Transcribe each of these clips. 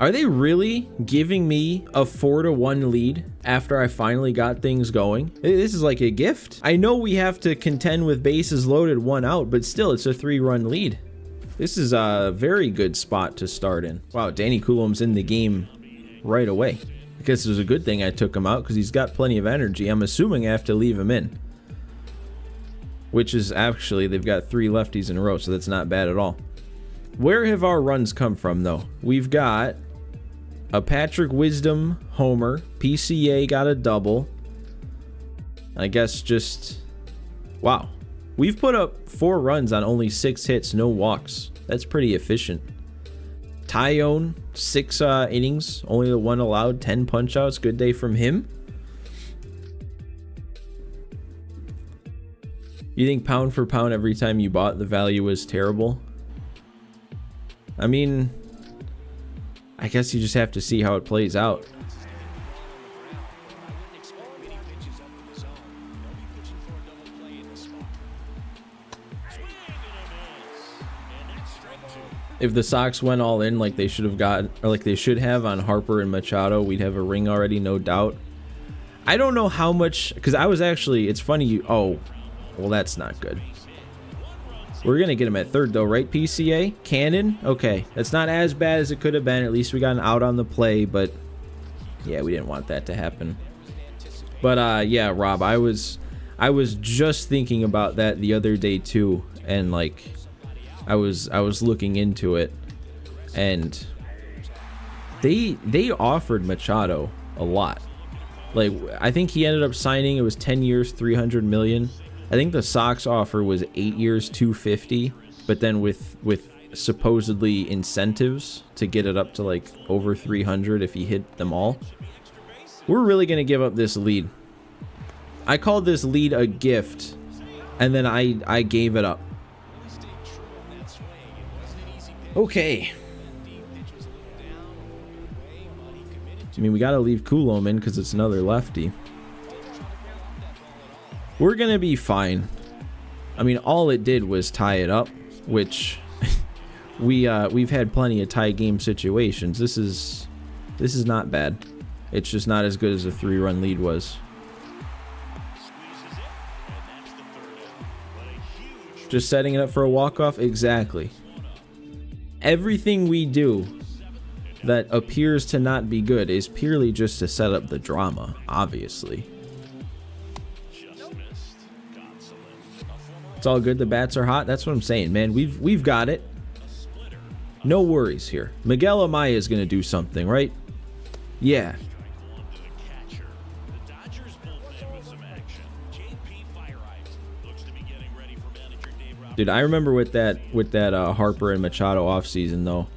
Are they really giving me a 4-1 lead after I finally got things going? This is like a gift. I know we have to contend with bases loaded, 1 out, but still, it's a 3-run lead. This is a very good spot to start in. Wow, Danny Coulombe's in the game right away. I guess it was a good thing I took him out because he's got plenty of energy. I'm assuming I have to leave him in. Which is actually, they've got 3 lefties in a row, so that's not bad at all. Where have our runs come from, though? We've got a Patrick Wisdom homer. PCA got a double. I guess just... Wow. We've put up 4 runs on only 6 hits, no walks. That's pretty efficient. Tyone, 6 innings, only the 1 allowed, 10 punch-outs. Good day from him. You think pound for pound every time you bought, the value was terrible? I mean... I guess you just have to see how it plays out. If the Sox went all in like they should have got, or like they should have on Harper and Machado, we'd have a ring already, no doubt. I don't know how much, because I was actually, it's funny, oh, well, that's not good. We're going to get him at third, though, right, PCA? Cannon? Okay. That's not as bad as it could have been. At least we got an out on the play, but yeah, we didn't want that to happen. But, yeah, Rob, I was just thinking about that the other day, too, and, like, I was looking into it, and they offered Machado a lot. Like, I think he ended up signing, it was 10 years, $300 million. I think the Sox offer was 8 years, $250, but then with supposedly incentives to get it up to like over 300 if he hit them all. We're really going to give up this lead. I called this lead a gift, and then I gave it up. Okay. I mean, we got to leave Coulombe in because it's another lefty. We're going to be fine. I mean, all it did was tie it up, which we've had plenty of tie game situations. This is not bad. It's just not as good as a 3-run lead was. Just setting it up for a walk-off? Exactly. Everything we do that appears to not be good is purely just to set up the drama, obviously. It's all good. The bats are hot. That's what I'm saying, man. We've got it. No worries here. Miguel Amaya is going to do something, right? Yeah. Dude, I remember with that Harper and Machado offseason, though.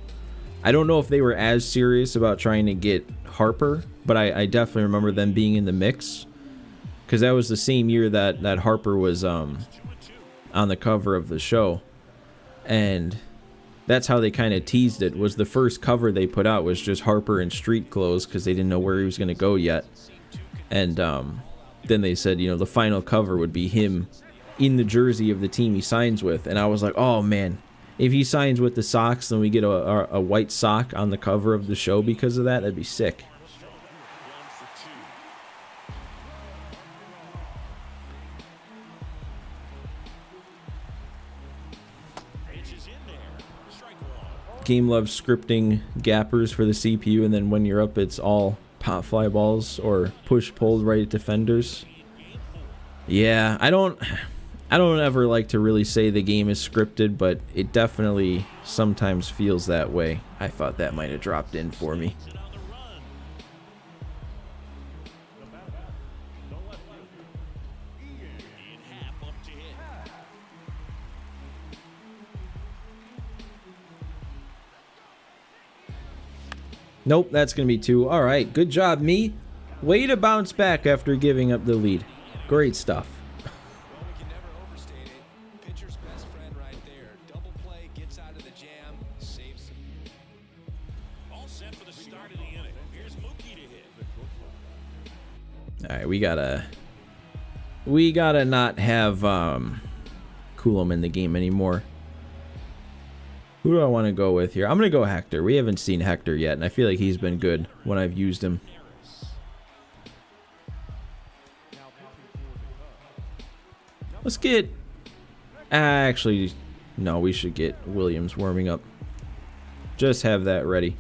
I don't know if they were as serious about trying to get Harper, but I definitely remember them being in the mix, because that was the same year that Harper was on the cover of the show, and that's how they kind of teased it. Was the first cover they put out was just Harper in street clothes because they didn't know where he was going to go yet, and then they said, you know, the final cover would be him in the jersey of the team he signs with, and I was like, oh man, if he signs with the Sox, then we get a white sock on the cover of the show because of that. That'd be sick. Game loves scripting gappers for the CPU, and then when you're up, it's all pop fly balls or push pulled right at defenders. Yeah, I don't ever like to really say the game is scripted, but it definitely sometimes feels that way. I thought that might have dropped in for me. Nope, that's going to be 2. All right, good job, me. Way to bounce back after giving up the lead. Great stuff. All right, we gotta not have Coulombe in the game anymore. Who do I want to go with here? I'm going to go Hector. We haven't seen Hector yet, and I feel like he's been good when I've used him. Let's get... Actually, no, we should get Williams warming up. Just have that ready.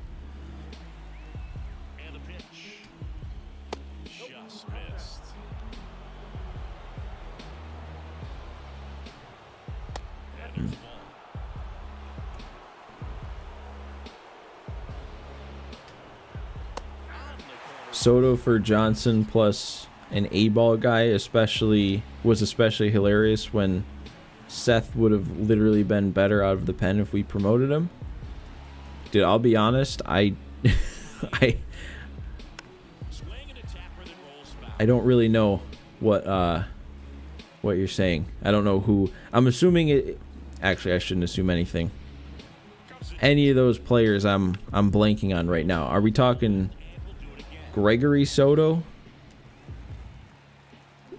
Soto for Johnson plus an A-ball guy was especially hilarious when Seth would have literally been better out of the pen if we promoted him. Dude, I'll be honest, I don't really know what you're saying. I don't know who. I'm assuming it. Actually, I shouldn't assume anything. Any of those players I'm blanking on right now. Are we talking Gregory Soto?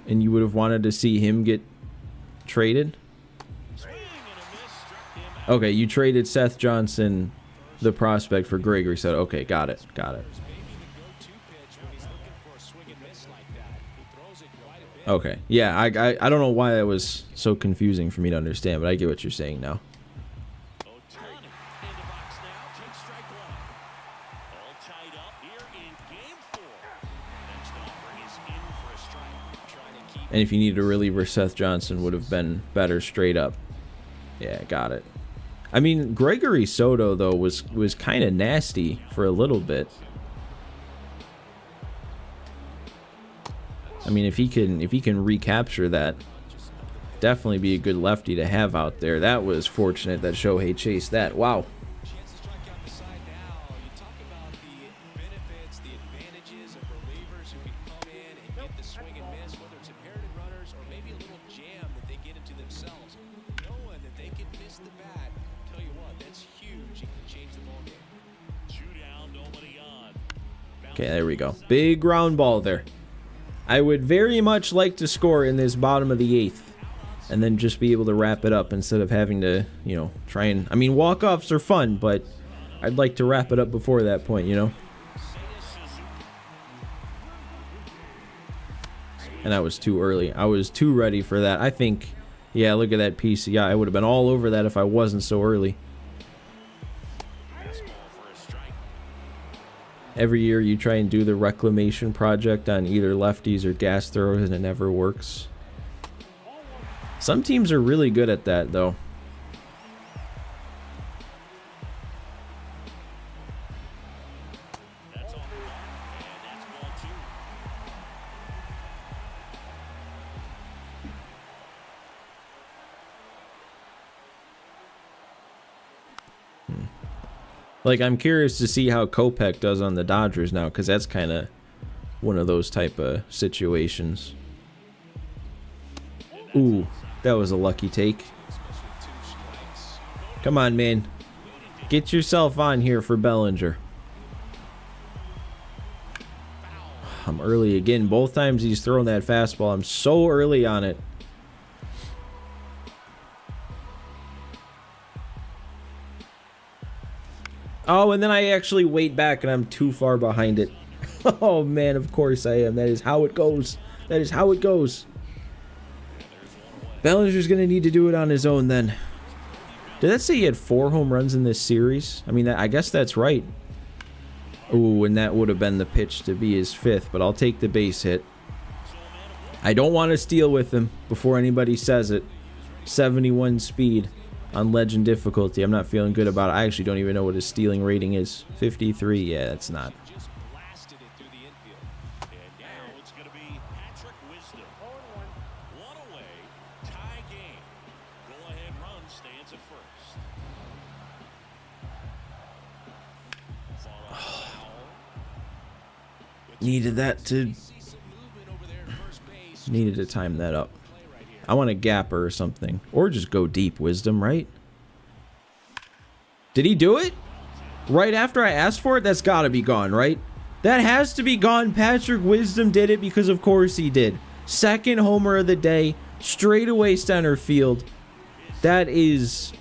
And you would have wanted to see him get traded? Okay, you traded Seth Johnson, the prospect, for Gregory Soto. Okay, got it. Okay, yeah, I don't know why that was so confusing for me to understand, but I get what you're saying now. And if you needed a reliever, Seth Johnson would have been better straight up. Yeah, got it. I mean, Gregory Soto, though, was kind of nasty for a little bit. I mean, if he can recapture that, definitely be a good lefty to have out there. That was fortunate that Shohei chased that. Wow. Okay, there we go. Big ground ball there. I would very much like to score in this bottom of the 8th and then just be able to wrap it up instead of having to, you know, try and... I mean, walk-offs are fun, but I'd like to wrap it up before that point, you know? And I was too early. I was too ready for that. I think, yeah, look at that PCI. I would have been all over that if I wasn't so early. Every year you try and do the reclamation project on either lefties or gas throwers and it never works. Some teams are really good at that, though. Like, I'm curious to see how Kopech does on the Dodgers now, because that's kind of one of those type of situations. Ooh, that was a lucky take. Come on, man. Get yourself on here for Bellinger. I'm early again. Both times he's thrown that fastball. I'm so early on it. Oh, and then I actually wait back and I'm too far behind it. Oh, man, of course I am. That is how it goes. That is how it goes. Bellinger's going to need to do it on his own then. Did that say he had 4 home runs in this series? I mean, I guess that's right. Ooh, and that would have been the pitch to be his 5th, but I'll take the base hit. I don't want to steal with him before anybody says it. 71 speed. On legend difficulty. I'm not feeling good about it. I actually don't even know what his stealing rating is. 53. Yeah, that's not. Needed to time that up. I want a gapper or something. Or just go deep, Wisdom, right? Did he do it? Right after I asked for it? That's gotta be gone, right? That has to be gone. Patrick Wisdom did it because of course he did. Second homer of the day. Straight away center field. That is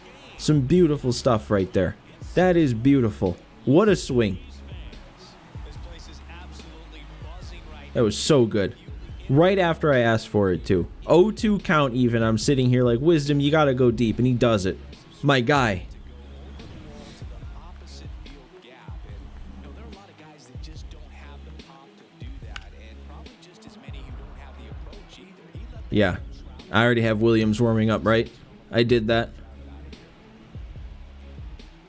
Some beautiful stuff right there. That is beautiful. What a swing. That was so good. Right after I asked for it, too. 0-2 count even. I'm sitting here like, Wisdom, you gotta go deep. And he does it. My guy. Yeah. I already have Williams warming up, right? I did that.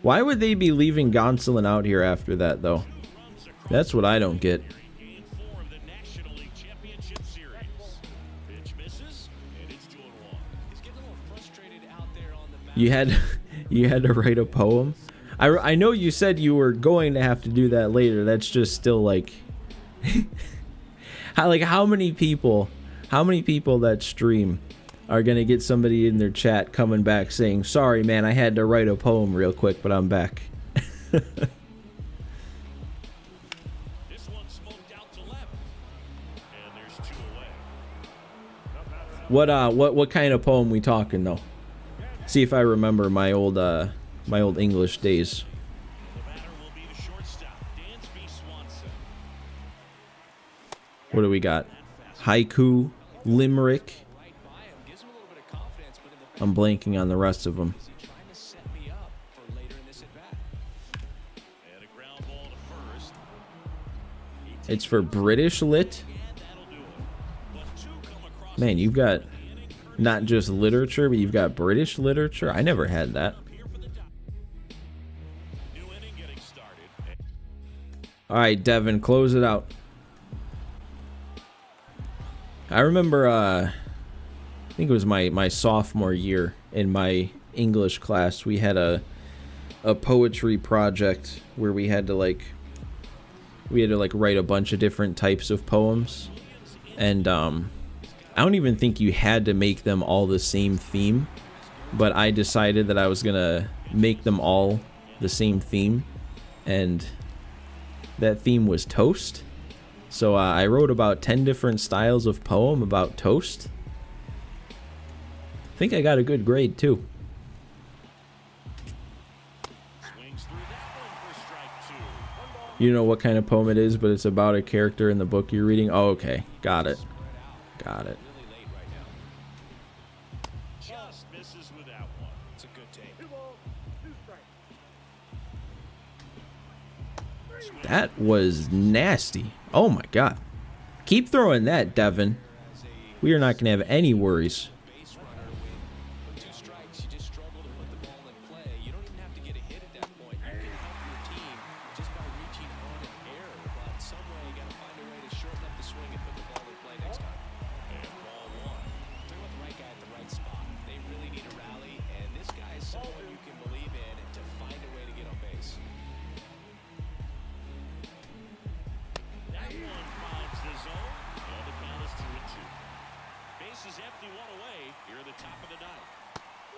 Why would they be leaving Gonsolin out here after that, though? That's what I don't get. You had to write a poem? I know you said you were going to have to do that later. That's just still like... how many people that stream are going to get somebody in their chat coming back saying, sorry, man, I had to write a poem real quick, but I'm back. What kind of poem we talking, though? See if I remember my old English days. What do we got? Haiku, limerick. I'm blanking on the rest of them. It's for British lit? Man, you've got not just literature, but you've got British literature? I never had that. Alright, Devin, close it out. I remember, I think it was my sophomore year in my English class, we had a poetry project where we had to write a bunch of different types of poems. And, I don't even think you had to make them all the same theme, but I decided that I was gonna make them all the same theme, and that theme was toast. So I wrote about 10 different styles of poem about toast. I think I got a good grade too. You know what kind of poem it is, but it's about a character in the book you're reading. Oh, okay, got it. Got it. Just misses with that one. It's a good take. That was nasty. Oh my god. Keep throwing that, Devin. We are not going to have any worries.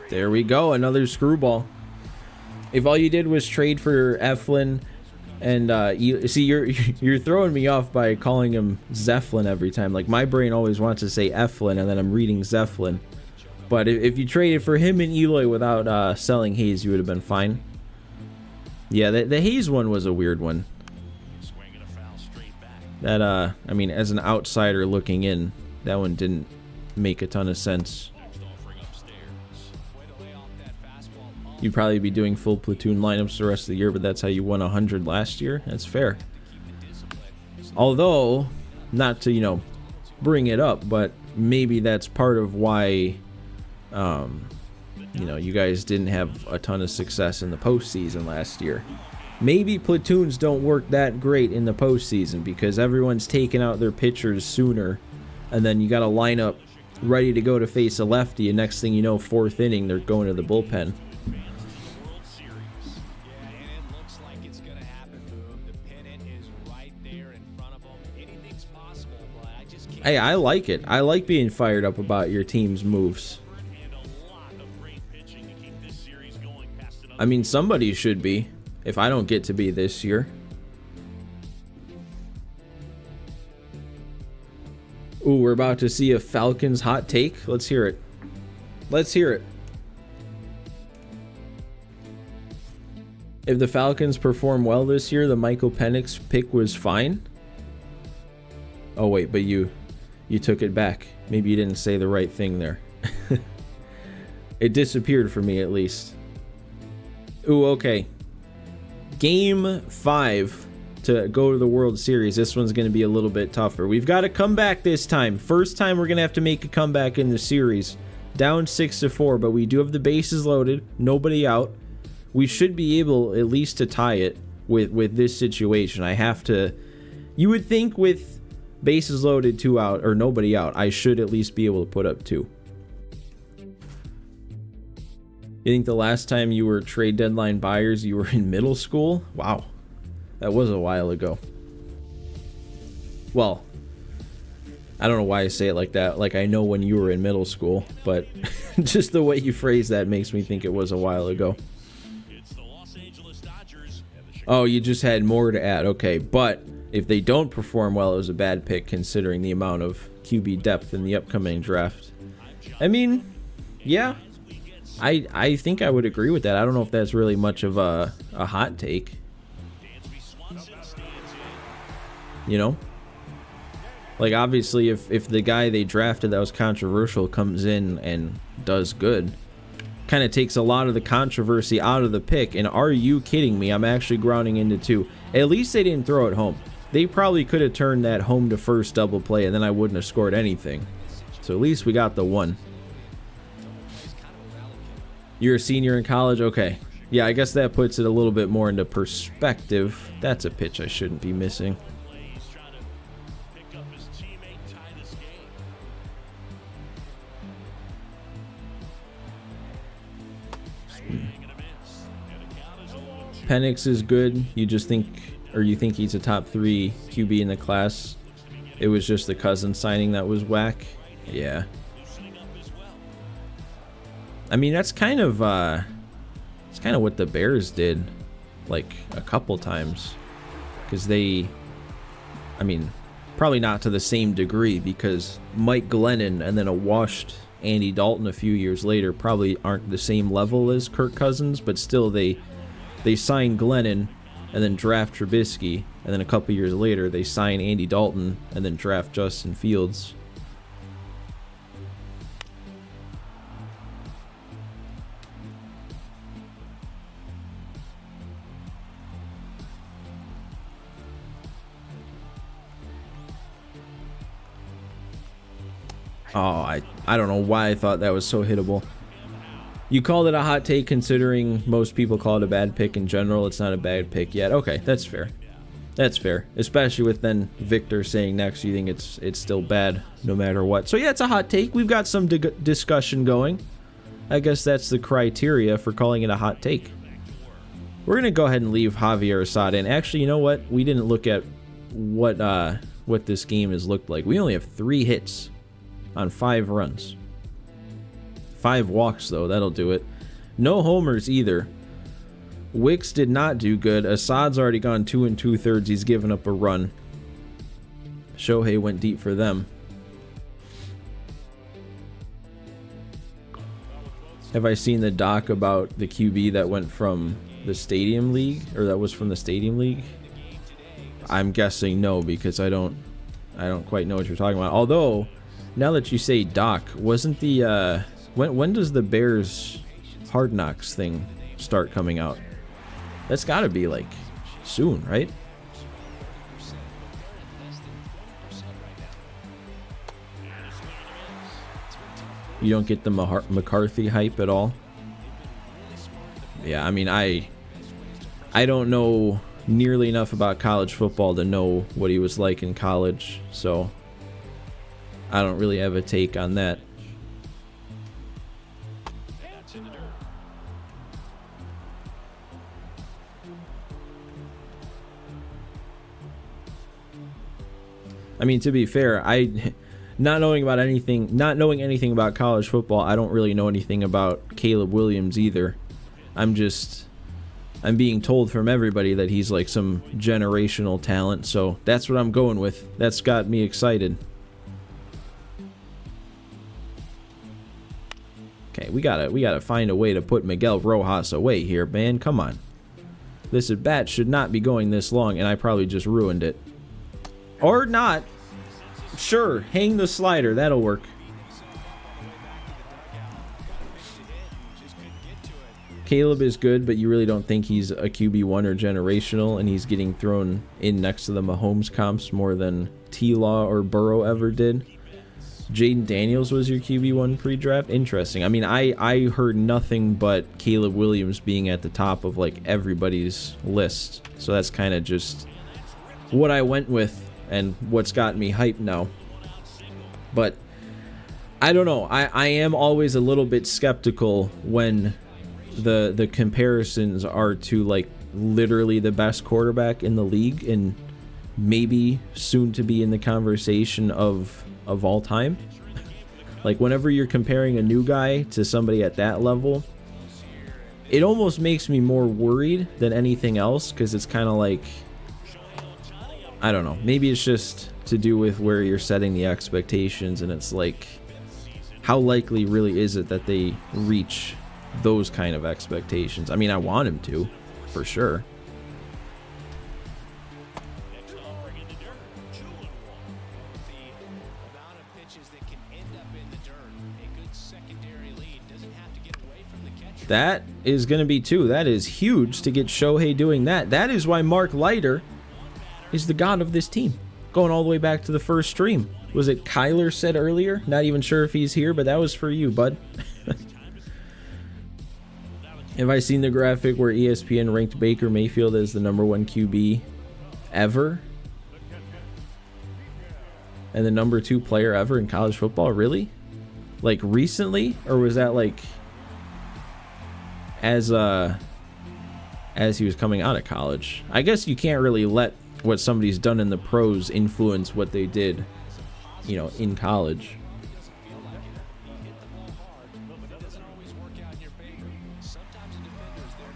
There we go, another screwball. If all you did was trade for Eflin, and you see, you're throwing me off by calling him Zeflin every time. Like, my brain always wants to say Eflin, and then I'm reading Zeflin. But if you traded for him and Eloy without selling Hayes, you would have been fine. Yeah, the Hayes one was a weird one. That I mean, as an outsider looking in, that one didn't make a ton of sense. You'd probably be doing full platoon lineups the rest of the year, but that's how you won 100 last year. That's fair. Although, not to, you know, bring it up, but maybe that's part of why, you know, you guys didn't have a ton of success in the postseason last year. Maybe platoons don't work that great in the postseason because everyone's taking out their pitchers sooner, and then you got a lineup ready to go to face a lefty, and next thing you know, fourth inning, they're going to the bullpen. Hey, I like it. I like being fired up about your team's moves. I mean, somebody should be, if I don't get to be this year. Ooh, we're about to see a Falcons hot take. Let's hear it. Let's hear it. If the Falcons perform well this year, the Michael Penix pick was fine. Oh wait, but you took it back. Maybe you didn't say the right thing there. It disappeared for me at least. Ooh, okay. Game 5 to go to the World Series. This one's going to be a little bit tougher. We've got to come back this time. First time we're going to have to make a comeback in the series. Down 6-4, but we do have the bases loaded. Nobody out. We should be able at least to tie it with this situation. I have to... You would think with bases loaded, 2 out, or nobody out, I should at least be able to put up 2. You think the last time you were trade deadline buyers, you were in middle school? Wow. That was a while ago. Well, I don't know why I say it like that. Like, I know when you were in middle school, but just the way you phrase that makes me think it was a while ago. Oh, you just had more to add. Okay, but if they don't perform well, it was a bad pick considering the amount of QB depth in the upcoming draft. I mean, yeah, I think I would agree with that. I don't know if that's really much of a hot take. You know? Like, obviously, if the guy they drafted that was controversial comes in and does good, kind of takes a lot of the controversy out of the pick. And are you kidding me? I'm actually grounding into 2. At least they didn't throw it home. They probably could have turned that home to first double play, and then I wouldn't have scored anything. So at least we got the 1. You're a senior in college? Okay. Yeah, I guess that puts it a little bit more into perspective. That's a pitch I shouldn't be missing. Penix is good. You just think, or you think he's a top 3 QB in the class? It was just the Cousins signing that was whack. Yeah. I mean, that's kind of what the Bears did, like a couple times, because they, I mean, probably not to the same degree, because Mike Glennon and then a washed Andy Dalton a few years later probably aren't the same level as Kirk Cousins, but still they sign Glennon and then draft Trubisky, and then a couple years later they sign Andy Dalton and then draft Justin Fields. Oh, I don't know why I thought that was so hittable. You called it a hot take considering most people call it a bad pick in general. It's not a bad pick yet. Okay, that's fair. That's fair. Especially with then Victor saying next you think it's still bad no matter what. So yeah, it's a hot take. We've got some discussion going. I guess that's the criteria for calling it a hot take. We're going to go ahead and leave Javier Assad in. Actually, you know what? We didn't look at what this game has looked like. We only have 3 hits on 5 runs. 5 walks, though. That'll do it. No homers either. Wicks did not do good. Assad's already gone 2 2/3. He's given up a run. Shohei went deep for them. Have I seen the doc about the QB that went from the Stadium League, or that was from the Stadium League? I'm guessing no, because I don't quite know what you're talking about. Although, now that you say doc, wasn't the when does the Bears Hard Knocks thing start coming out? That's got to be like soon, right? You don't get the McCarthy hype at all? Yeah, I mean, I don't know nearly enough about college football to know what he was like in college, so I don't really have a take on that. I mean, to be fair, not knowing anything about college football, I don't really know anything about Caleb Williams either. I'm being told from everybody that he's like some generational talent, so that's what I'm going with. That's got me excited. Okay, we gotta find a way to put Miguel Rojas away here, man. Come on. This at bat should not be going this long, and I probably just ruined it. Or not. Sure, hang the slider. That'll work. Caleb is good, but you really don't think he's a QB1 or generational, and he's getting thrown in next to the Mahomes comps more than T-Law or Burrow ever did. Jaden Daniels was your QB1 pre-draft? Interesting. I mean, I heard nothing but Caleb Williams being at the top of, like, everybody's list. So that's kind of just what I went with and what's got me hyped now. But I don't know. I am always a little bit skeptical when the comparisons are to, like, literally the best quarterback in the league and maybe soon to be in the conversation of all time. Like, whenever you're comparing a new guy to somebody at that level, it almost makes me more worried than anything else, because it's kind of like, I don't know, maybe it's just to do with where you're setting the expectations, and it's like, how likely really is it that they reach those kind of expectations? I mean, I want him to, for sure. That is going to be 2. That is huge to get Shohei doing that. That is why Mark Leiter is the god of this team. Going all the way back to the first stream. Was it Kyler said earlier? Not even sure if he's here, but that was for you, bud. Have I seen the graphic where ESPN ranked Baker Mayfield as the #1 QB ever? And the #2 player ever in college football? Really? Like, recently? Or was that, like, as he was coming out of college? I guess you can't really let what somebody's done in the pros influence what they did, you know, in college.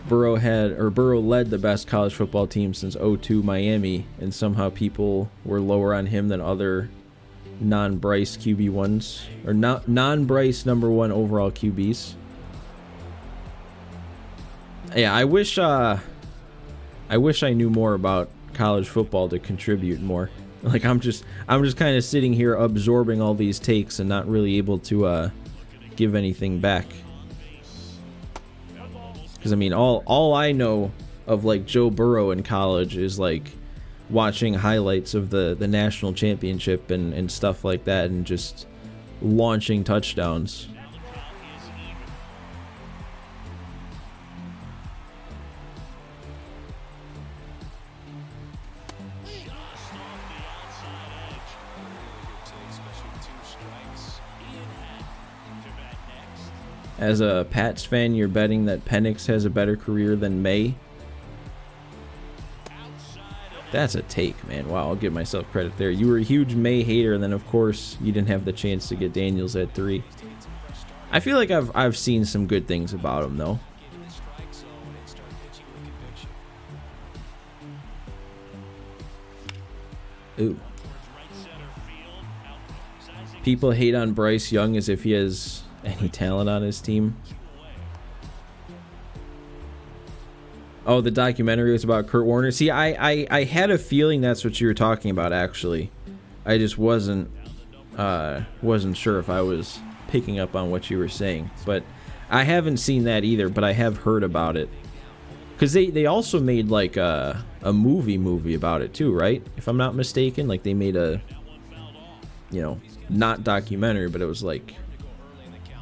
Burrow led the best college football team since 2002 Miami, and somehow people were lower on him than other non-Bryce QB1s, or non-Bryce #1 overall QBs. Yeah, I wish I knew more about college football to contribute more. Like, I'm just kind of sitting here absorbing all these takes and not really able to give anything back. Because, I mean, all I know of, like, Joe Burrow in college is, like, watching highlights of the national championship and stuff like that, and just launching touchdowns. As a Pats fan, you're betting that Penix has a better career than May? That's a take, man. Wow, I'll give myself credit there. You were a huge May hater, and then, of course, you didn't have the chance to get Daniels at 3. I feel like I've seen some good things about him, though. Ooh. People hate on Bryce Young as if he has any talent on his team. Oh, the documentary was about Kurt Warner. See, I had a feeling that's what you were talking about, actually. I just wasn't sure if I was picking up on what you were saying. But I haven't seen that either, but I have heard about it. Because they also made, like, a movie about it, too, right? If I'm not mistaken. Like, they made a, you know, not documentary, but it was, like,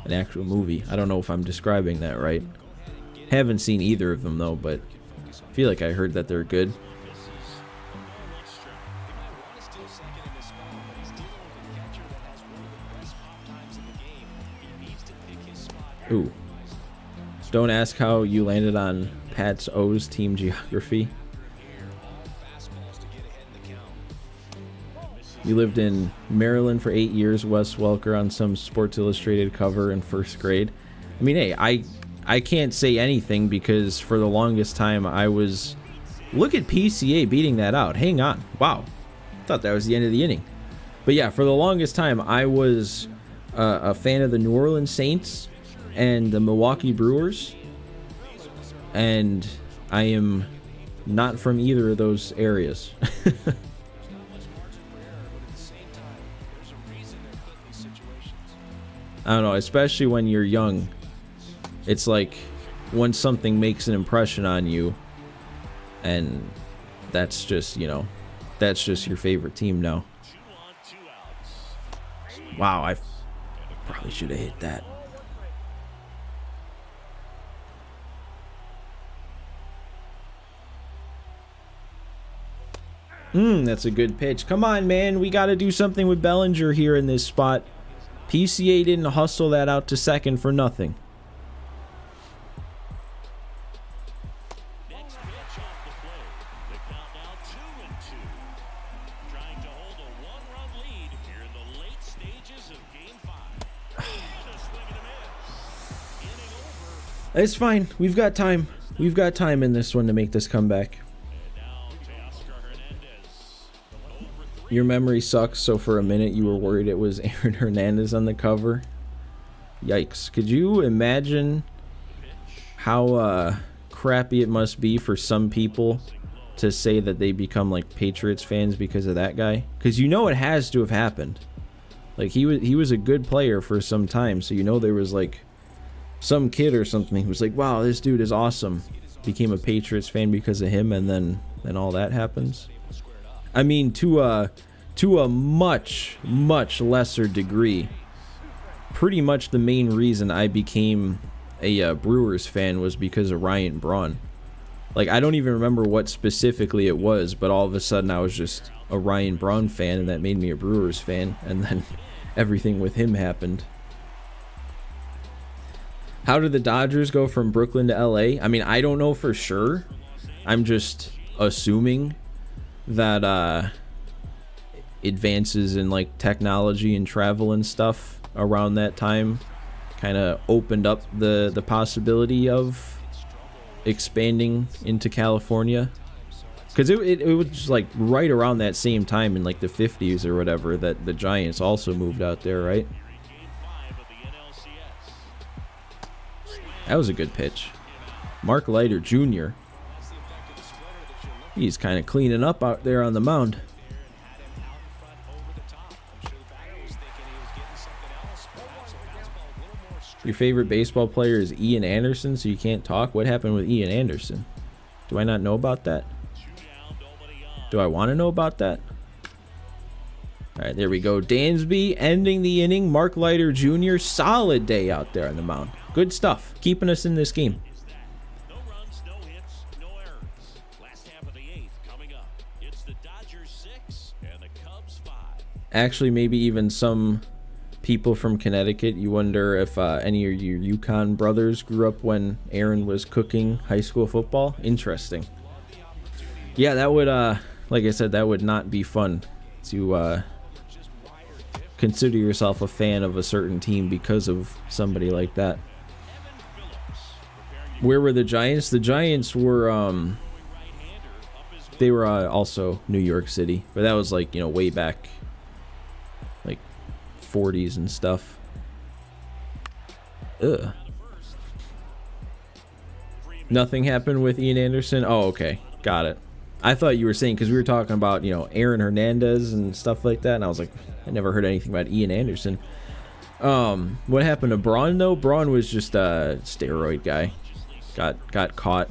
an actual movie. I don't know if I'm describing that right. Haven't seen either of them, though, but I feel like I heard that they're good. Ooh. Don't ask how you landed on Pat's O's team geography. You lived in Maryland for 8 years, Wes Welker, on some Sports Illustrated cover in first grade. I mean, hey, I can't say anything because for the longest time I was... Look at PCA beating that out. Hang on. Wow. Thought that was the end of the inning. But yeah, for the longest time I was a fan of the New Orleans Saints and the Milwaukee Brewers. And I am not from either of those areas. I don't know, especially when you're young. It's like once something makes an impression on you, and that's just, you know, that's just your favorite team now. Wow, I probably should have hit that. That's a good pitch. Come on, man. We got to do something with Bellinger here in this spot. PCA didn't hustle that out to second for nothing. Next pitch off the plate. The count now 2-2. Trying to hold a one-run lead here in the late stages of Game 5. Just swing and a miss. Inning over. It's fine. We've got time. We've got time in this one to make this comeback. Your memory sucks, so for a minute you were worried it was Aaron Hernandez on the cover. Yikes. Could you imagine how crappy it must be for some people to say that they become like Patriots fans because of that guy? Because you know it has to have happened. Like he was a good player for some time, so you know there was like some kid or something who was like, wow, this dude is awesome. Became a Patriots fan because of him, and then all that happens. I mean, to a much lesser degree, pretty much the main reason I became a Brewers fan was because of Ryan Braun. Like, I don't even remember what specifically it was, but all of a sudden I was just a Ryan Braun fan, and that made me a Brewers fan, and then everything with him happened. How did the Dodgers go from Brooklyn to LA? I mean, I don't know for sure. I'm just assuming that advances in like technology and travel and stuff around that time kind of opened up the possibility of expanding into California, because it was like right around that same time in like the 50s or whatever that the Giants also moved out there, right? That was a good pitch. Mark Leiter Jr. He's kind of cleaning up out there on the mound. Your favorite baseball player is Ian Anderson, so you can't talk? What happened with Ian Anderson? Do I not know about that? Do I want to know about that? All right, there we go. Dansby ending the inning. Mark Leiter Jr. Solid day out there on the mound. Good stuff. Keeping us in this game. Actually, maybe even some people from Connecticut. You wonder if any of your Yukon brothers grew up when Aaron was cooking high school football. Interesting. Yeah, that would, like I said, that would not be fun to consider yourself a fan of a certain team because of somebody like that. Where were the Giants? The Giants were, they were also New York City, but that was like, you know, way back, like 40s and stuff. Ugh. Nothing happened with Ian Anderson? Oh, okay. Got it. I thought you were saying, because we were talking about, you know, Aaron Hernandez and stuff like that, and I was like, I never heard anything about Ian Anderson. What happened to Braun, though? Braun was just a steroid guy. Got caught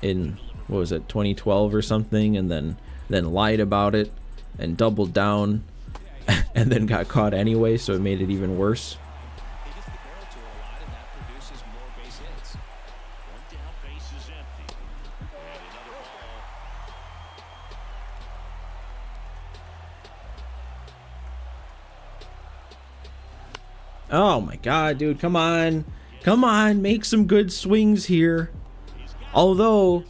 in, what was it, 2012 or something, and then lied about it and doubled down and then got caught anyway, so it made it even worse. Oh my god, dude, come on. Come on, make some good swings here. Although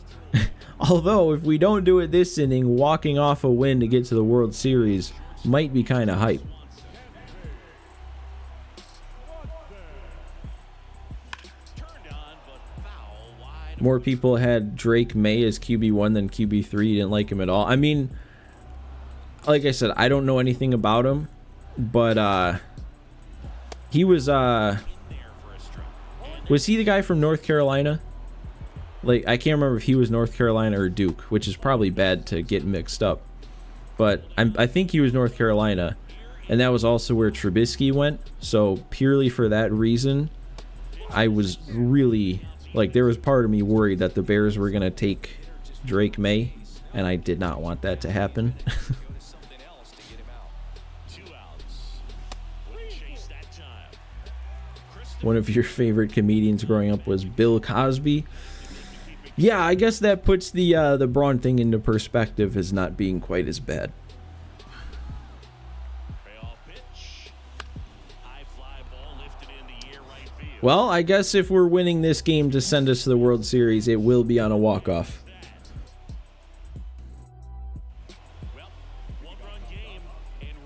if we don't do it this inning, walking off a win to get to the World Series might be kind of hype. More people had Drake May as QB1 than QB3. Didn't like him at all. I mean, like I said, I don't know anything about him, but he was he the guy from North Carolina? Like, I can't remember if he was North Carolina or Duke, which is probably bad to get mixed up. But I think he was North Carolina, and that was also where Trubisky went. So purely for that reason, I was really, like, there was part of me worried that the Bears were going to take Drake May, and I did not want that to happen. One of your favorite comedians growing up was Bill Cosby. Yeah, I guess that puts the Braun thing into perspective as not being quite as bad. Well, I guess if we're winning this game to send us to the World Series, it will be on a walk-off.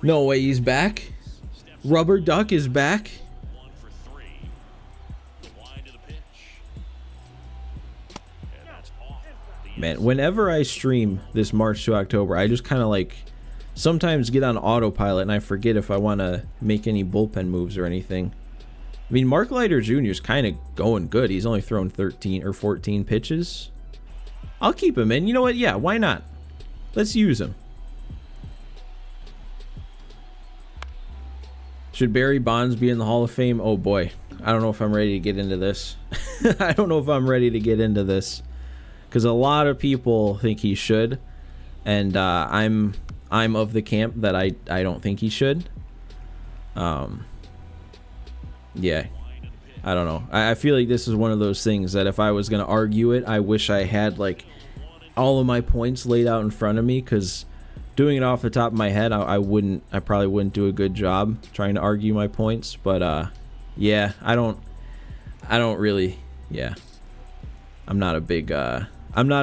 No way he's back. Rubber Duck is back. Man, whenever I stream this March to October, I just kind of like sometimes get on autopilot and I forget if I want to make any bullpen moves or anything. I mean, Mark Leiter Jr. is kind of going good. He's only thrown 13 or 14 pitches. I'll keep him in. You know what? Yeah, why not? Let's use him. Should Barry Bonds be in the Hall of Fame? Oh boy. I don't know if I'm ready to get into this. I don't know if I'm ready to get into this. Because a lot of people think he should, and I'm of the camp that I don't think he should. Yeah, I don't know. I feel like this is one of those things that if I was gonna argue it, I wish I had like all of my points laid out in front of me. Because doing it off the top of my head, I probably wouldn't do a good job trying to argue my points. But yeah, I don't really. Yeah, I'm not a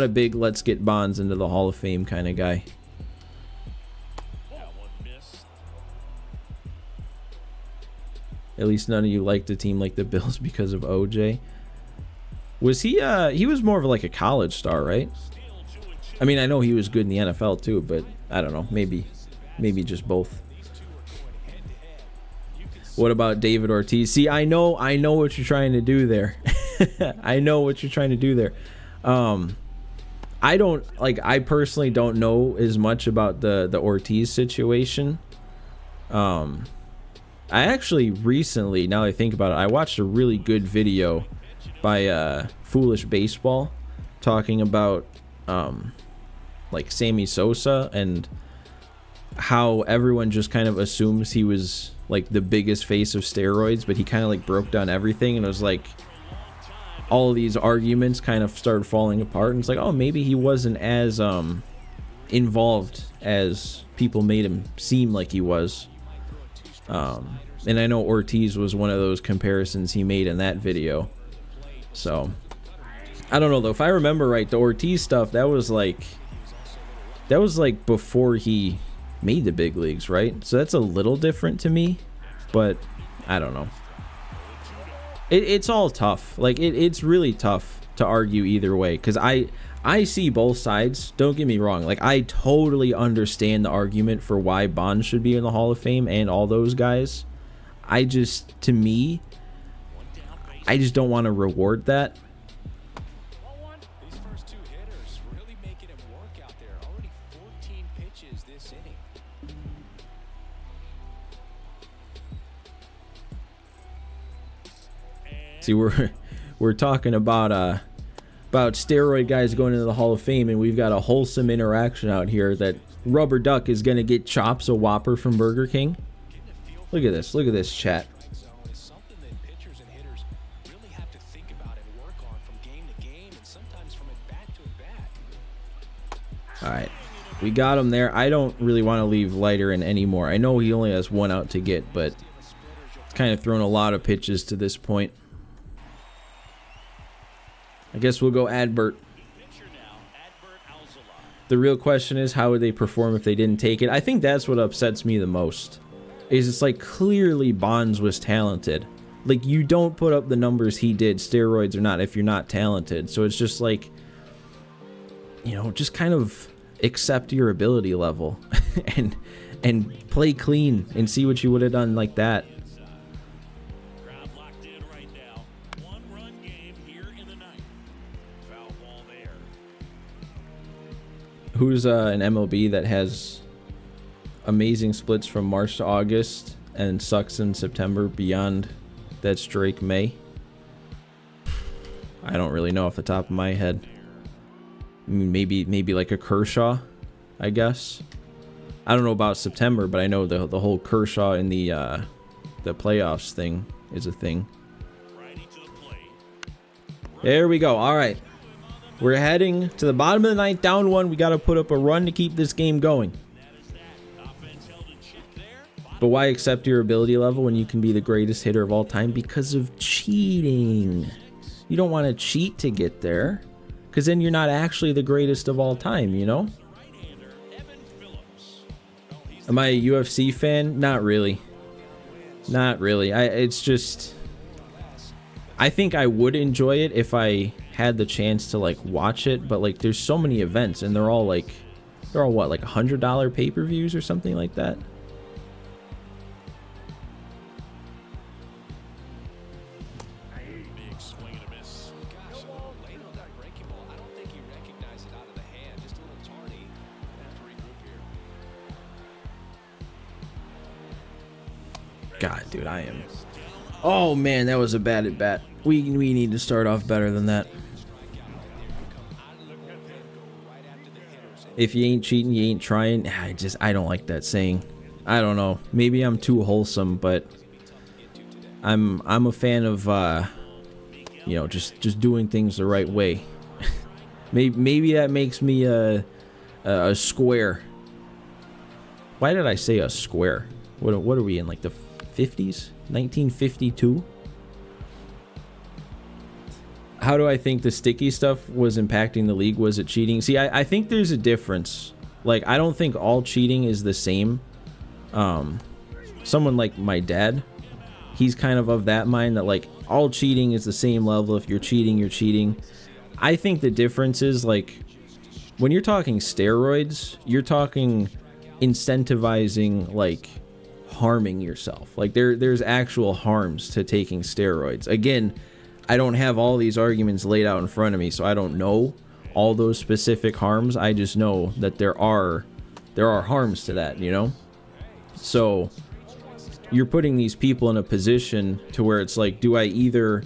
big let's get Bonds into the Hall of Fame kind of guy. At least none of you liked a team like the Bills because of OJ. Was he was more of like a college star, right? I mean, I know he was good in the NFL too, but I don't know, maybe just both. What about David Ortiz? See, I know what you're trying to do there. I know what you're trying to do there. I personally don't know as much about the Ortiz situation. I actually recently, now that I think about it, I watched a really good video by Foolish Baseball talking about like Sammy Sosa and how everyone just kind of assumes he was like the biggest face of steroids, but he kind of like broke down everything, and it was like all of these arguments kind of started falling apart, and it's like, oh, maybe he wasn't as involved as people made him seem like he was. And I know Ortiz was one of those comparisons he made in that video. So I don't know though. If I remember right, the Ortiz stuff, that was like before he made the big leagues, right? So that's a little different to me, but I don't know. It's all tough. Like it's really tough to argue either way, because I see both sides. Don't get me wrong. Like, I totally understand the argument for why Bonds should be in the Hall of Fame and all those guys. I just don't want to reward that. These first two hitters really making him work out there. Already 14 pitches this inning. See, we're talking about steroid guys going into the Hall of Fame, and we've got a wholesome interaction out here that Rubber Duck is going to get Chops a Whopper from Burger King. Look at this chat. It's something that pitchers and hitters really have to think about and work on from game to game, and sometimes from at bat to at bat. All right, we got him there. I don't really want to leave Leiter in anymore. I know he only has one out to get, but it's kind of thrown a lot of pitches to this point. I guess we'll go Adbert. The real question is, how would they perform if they didn't take it? I think that's what upsets me the most. Is it's like, clearly Bonds was talented. Like, you don't put up the numbers he did, steroids or not, if you're not talented. So it's just like, you know, just kind of accept your ability level and play clean and see what you would have done like that. Crowd locked in right now. 1-run game here in the ninth. Foul Who's an MLB that has amazing splits from March to August and sucks in September beyond that's Drake May? I don't really know off the top of my head. I mean, maybe like a Kershaw, I guess. I don't know about September, but I know the whole Kershaw in the playoffs thing is a thing. There we go. All right. We're heading to the bottom of the ninth, down 1. We got to put up a run to keep this game going. But why accept your ability level when you can be the greatest hitter of all time? Because of cheating. You don't want to cheat to get there, because then you're not actually the greatest of all time, you know? Am I a UFC fan? Not really. Not really. It's just, I think I would enjoy it if I had the chance to like watch it, but like there's so many events and they're all what, like $100 pay-per-views or something like that. Big swing and a miss. Gosh, late on that breaking ball. I don't think he recognized it out of the hand. Just a little tardy. Have to regroup here. God, dude, I am. Oh man, that was a bad at bat. We need to start off better than that. If you ain't cheating, you ain't trying. I don't like that saying. I don't know. Maybe I'm too wholesome, but I'm a fan of you know, just doing things the right way. maybe that makes me a square. Why did I say a square? What are we in, like the 50s? 1952? How do I think the sticky stuff was impacting the league? Was it cheating? See, I think there's a difference. Like, I don't think all cheating is the same. Someone like my dad, he's kind of that mind that like all cheating is the same level. If you're cheating, you're cheating. I think the difference is, like, when you're talking steroids, you're talking incentivizing, like, harming yourself. Like, there's actual harms to taking steroids. Again, I don't have all these arguments laid out in front of me, so I don't know all those specific harms. I just know that there are harms to that, you know? So you're putting these people in a position to where it's like, do I either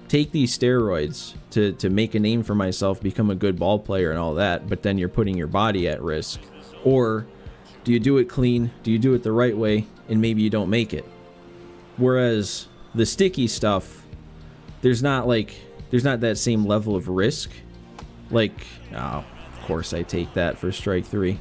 take these steroids to make a name for myself, become a good ball player and all that, but then you're putting your body at risk? Or do you do it clean? Do you do it the right way? And maybe you don't make it. Whereas the sticky stuff, there's not that same level of risk. Like, oh, of course I take that for strike 3.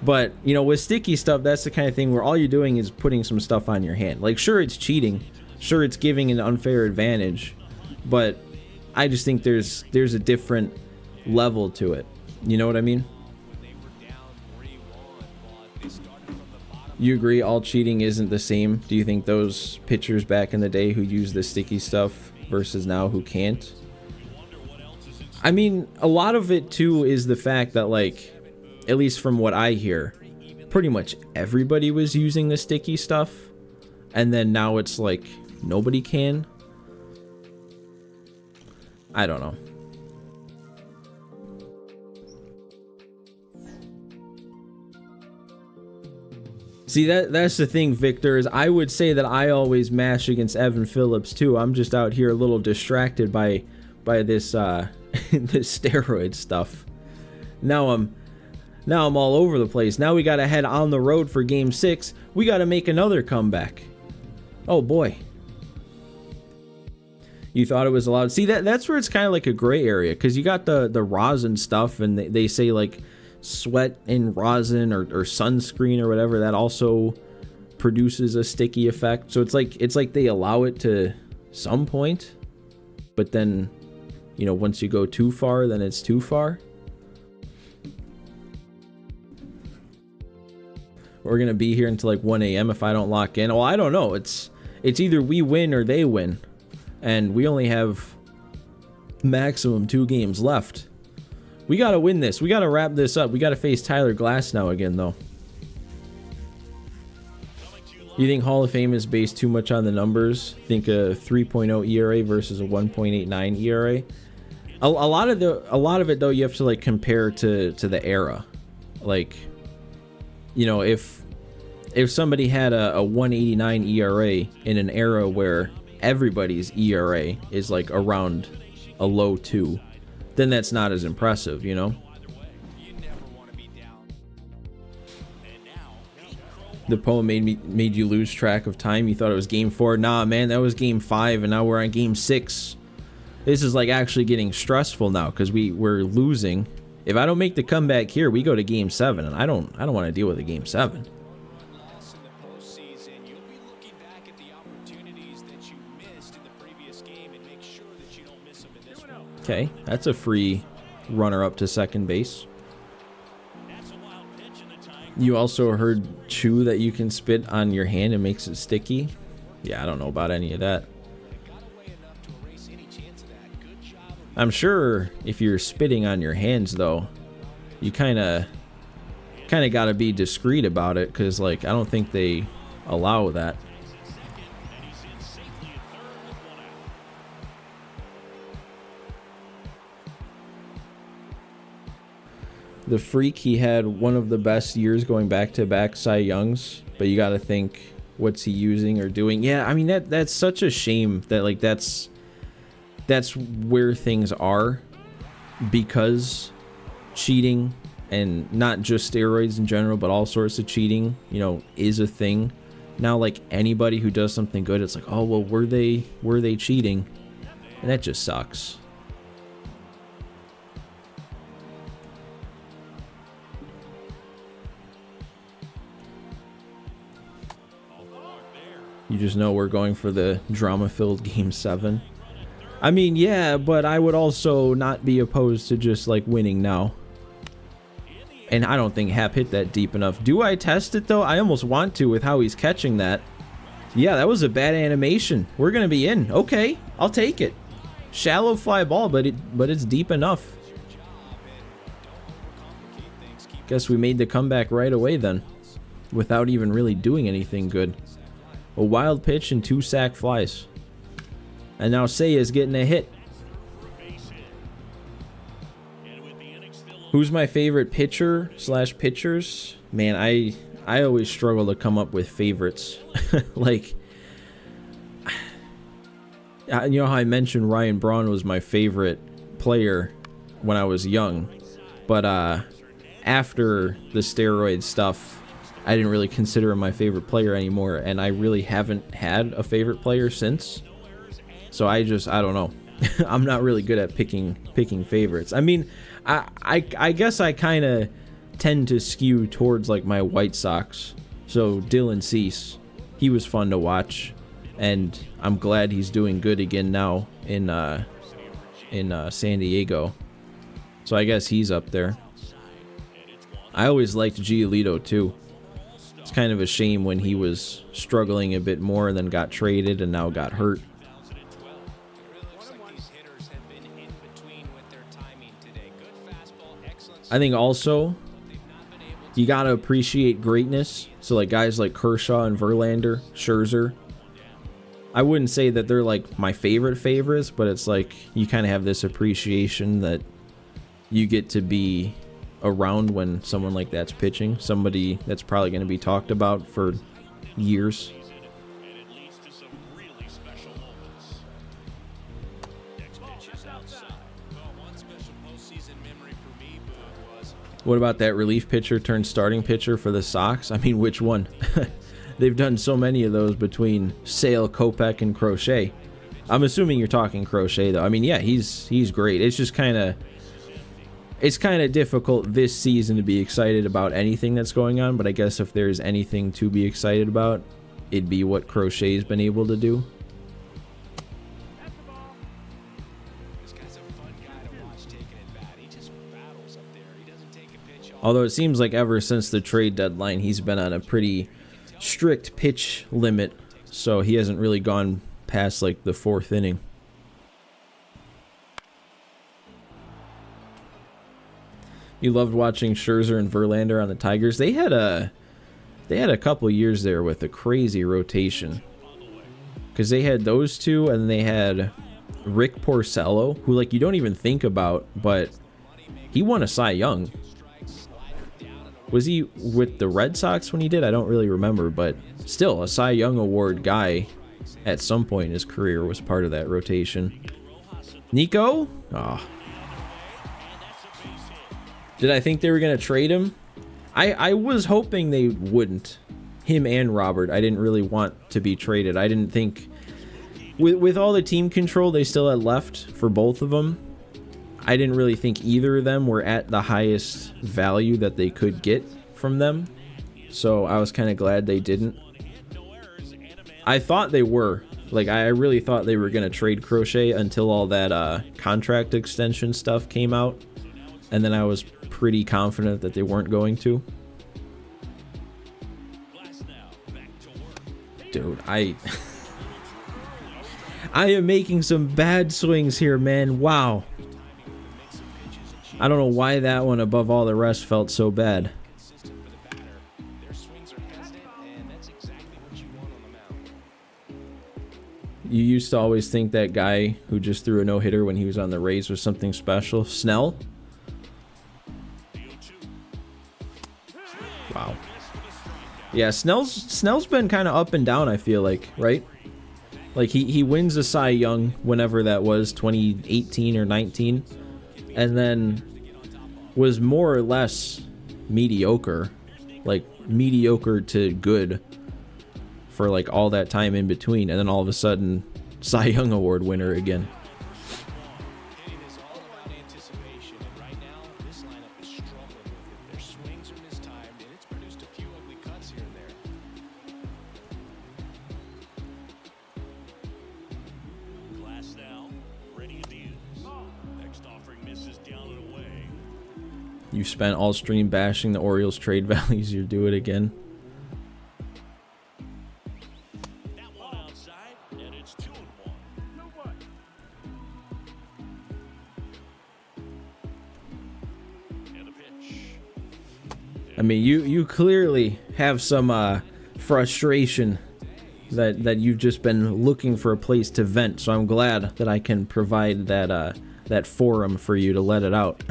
But, you know, with sticky stuff, that's the kind of thing where all you're doing is putting some stuff on your hand. Like, sure, it's cheating. Sure, it's giving an unfair advantage. But I just think there's a different level to it. You know what I mean? You agree all cheating isn't the same? Do you think those pitchers back in the day who used the sticky stuff versus now who can't? I mean, a lot of it too is the fact that, like, at least from what I hear, pretty much everybody was using the sticky stuff, and then now it's like nobody can. I don't know. See, that's the thing, Victor, is I would say that I always mash against Evan Phillips too. I'm just out here a little distracted by this this steroid stuff. Now I'm all over the place. Now we got to head on the road for game 6. We got to make another comeback. Oh boy. You thought it was allowed. See, that's where it's kind of like a gray area, because you got the rosin stuff, and they say like sweat and rosin or sunscreen or whatever, that also produces a sticky effect. So it's like they allow it to some point, but then, you know, once you go too far, then it's too far. We're gonna be here until like 1 a.m. if I don't lock in. Well, I don't know. It's either we win or they win, and we only have maximum 2 games left. We gotta win this. We gotta wrap this up. We gotta face Tyler Glass now again, though. You think Hall of Fame is based too much on the numbers? Think a 3.0 ERA versus a 1.89 ERA? A lot of it though, you have to like compare to the era. Like, you know, if somebody had a 189 ERA in an era where everybody's ERA is like around a low 2, then that's not as impressive, you know. The poem made you lose track of time. You thought it was game 4. Nah, man, that was game 5, and now we're on game 6. This is like actually getting stressful now because we're losing. If I don't make the comeback here, we go to game 7, and I don't want to deal with a game 7. Okay, that's a free runner up to second base. You also heard chew that you can spit on your hand and makes it sticky. Yeah, I don't know about any of that. I'm sure if you're spitting on your hands though, you kind of got to be discreet about it, because like I don't think they allow that. The freak, he had one of the best years going back-to-back Cy Youngs, but you got to think, what's he using or doing? Yeah, I mean that's such a shame that like that's where things are, because cheating, and not just steroids in general, but all sorts of cheating, you know, is a thing. Now like anybody who does something good, it's like, oh well, were they cheating? And that just sucks. You just know we're going for the drama-filled game 7. I mean, yeah, but I would also not be opposed to just like winning now. And I don't think Hap hit that deep enough. Do I test it though? I almost want to with how he's catching that. Yeah, that was a bad animation. We're gonna be in. Okay, I'll take it. Shallow fly ball, but it's deep enough. Guess we made the comeback right away then, without even really doing anything good. A wild pitch and 2 sac flies. And now Seiya's getting a hit. Who's my favorite pitcher / pitchers? Man, I always struggle to come up with favorites. Like, you know how I mentioned Ryan Braun was my favorite player when I was young. But after the steroid stuff, I didn't really consider him my favorite player anymore, and I really haven't had a favorite player since. So I don't know. I'm not really good at picking favorites. I mean, I guess I kind of tend to skew towards like my White Sox. So Dylan Cease, he was fun to watch, and I'm glad he's doing good again now in San Diego. So I guess he's up there. I always liked Giolito too. It's kind of a shame when he was struggling a bit more and then got traded and now got hurt. I think also you got to appreciate greatness. So like guys like Kershaw and Verlander, Scherzer. I wouldn't say that they're like my favorites, but it's like you kind of have this appreciation that you get to be around when someone like that's pitching, somebody that's probably going to be talked about for years. What about that relief pitcher turned starting pitcher for the Sox? I mean, which one? They've done so many of those between Sale, Kopech, and Crochet. I'm assuming you're talking Crochet though. I mean, yeah, he's great. It's just kind of difficult this season to be excited about anything that's going on, but I guess if there's anything to be excited about, it'd be what Crochet's been able to do. Although it seems like ever since the trade deadline, he's been on a pretty strict pitch limit, so he hasn't really gone past like the 4th inning. You loved watching Scherzer and Verlander on the Tigers. They had a couple years there with a crazy rotation, because they had those two, and they had Rick Porcello, who like you don't even think about, but he won a Cy Young. Was he with the Red Sox when he did? I don't really remember, but still a Cy Young Award guy at some point in his career was part of that rotation. Nico? Oh. Did I think they were going to trade him? I was hoping they wouldn't. Him and Robert. I didn't really want to be traded. I didn't think... With all the team control they still had left for both of them, I didn't really think either of them were at the highest value that they could get from them. So I was kind of glad they didn't. I thought they were. Like, I really thought they were going to trade Crochet until all that contract extension stuff came out. And then I was pretty confident that they weren't going to. Dude, I am making some bad swings here, man. Wow. I don't know why that one above all the rest felt so bad. You used to always think that guy who just threw a no-hitter when he was on the Rays was something special. Snell? Wow. Yeah, Snell's been kind of up and down, I feel like, right? Like, he wins a Cy Young whenever that was, 2018 or 19, and then was more or less mediocre, like mediocre to good for like all that time in between, and then all of a sudden, Cy Young Award winner again. You spent all stream bashing the Orioles trade values. You do it again. That one outside, and it's 2-1. And the pitch. I mean, you clearly have some frustration that you've just been looking for a place to vent. So I'm glad that I can provide that forum for you to let it out.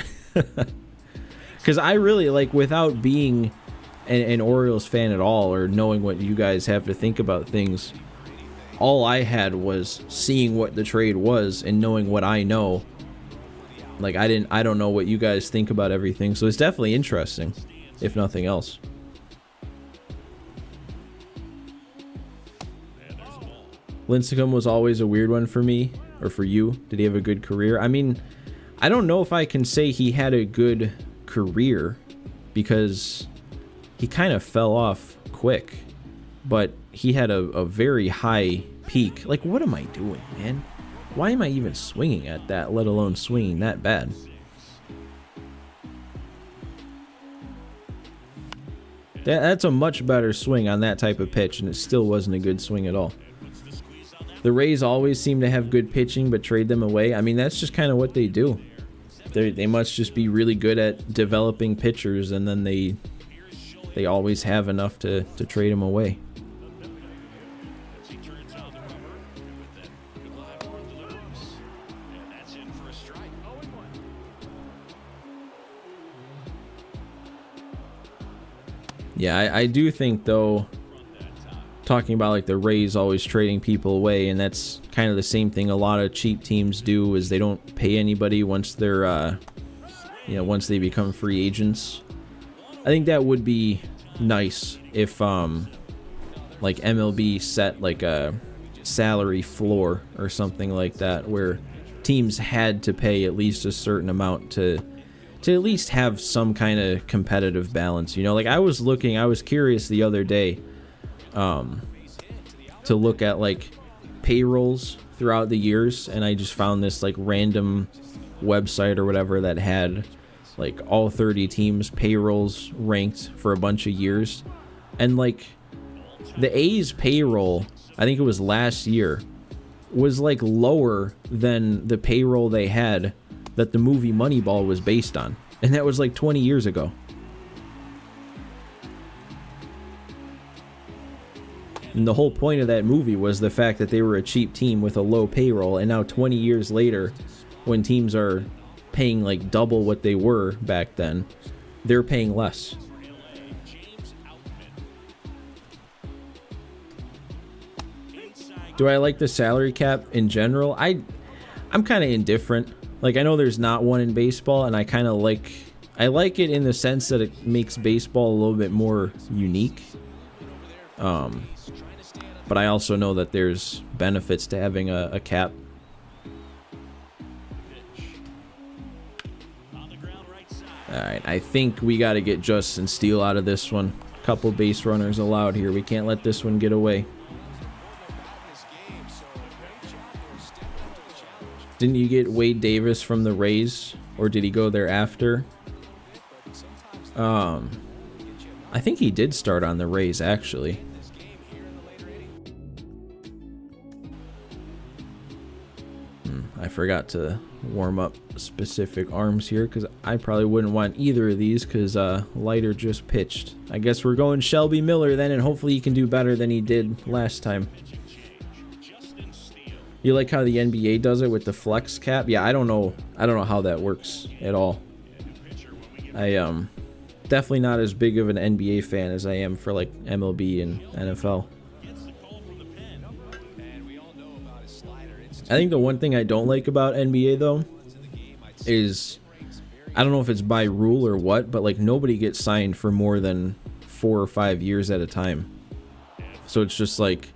Because I really, like, without being an Orioles fan at all or knowing what you guys have to think about things, all I had was seeing what the trade was and knowing what I know. Like, I don't know what you guys think about everything, so it's definitely interesting, if nothing else. Lincecum was always a weird one for me, or for you. Did he have a good career? I mean, I don't know if I can say he had a good career because he kind of fell off quick, but he had a very high peak. Like, what am I doing, man? Why am I even swinging at that, let alone swinging that bad? That's a much better swing on that type of pitch, and it still wasn't a good swing at all. The Rays always seem to have good pitching but trade them away. I mean, that's just kind of what they do. They must just be really good at developing pitchers, and then they always have enough to trade them away. Yeah, I do think, though, talking about like the Rays always trading people away, and that's kind of the same thing a lot of cheap teams do, is they don't pay anybody once they're once they become free agents. I think that would be nice if like MLB set like a salary floor or something like that, where teams had to pay at least a certain amount to at least have some kind of competitive balance. You know, like I was curious the other day to look at like payrolls throughout the years, and I just found this like random website or whatever that had like all 30 teams payrolls ranked for a bunch of years, and like the A's payroll, I think it was last year, was like lower than the payroll they had that the movie Moneyball was based on, and that was like 20 years ago. And the whole point of that movie was the fact that they were a cheap team with a low payroll, and now 20 years later, when teams are paying like double what they were back then, they're paying less. Do I like the salary cap in general? I'm kind of indifferent. Like, I know there's not one in baseball, and I like it in the sense that it makes baseball a little bit more unique. But I also know that there's benefits to having a cap. Alright, I think we got to get Justin Steele out of this one. Couple base runners allowed here. We can't let this one get away. Didn't you get Wade Davis from the Rays? Or did he go there after? I think he did start on the Rays, actually. I forgot to warm up specific arms here because I probably wouldn't want either of these because Leiter just pitched. I guess we're going Shelby Miller then, and hopefully he can do better than he did last time. You like how the NBA does it with the flex cap? Yeah, I don't know how that works at all. I definitely not as big of an NBA fan as I am for like MLB and NFL. I think the one thing I don't like about NBA though is, I don't know if it's by rule or what, but like nobody gets signed for more than 4 or 5 years at a time. So it's just like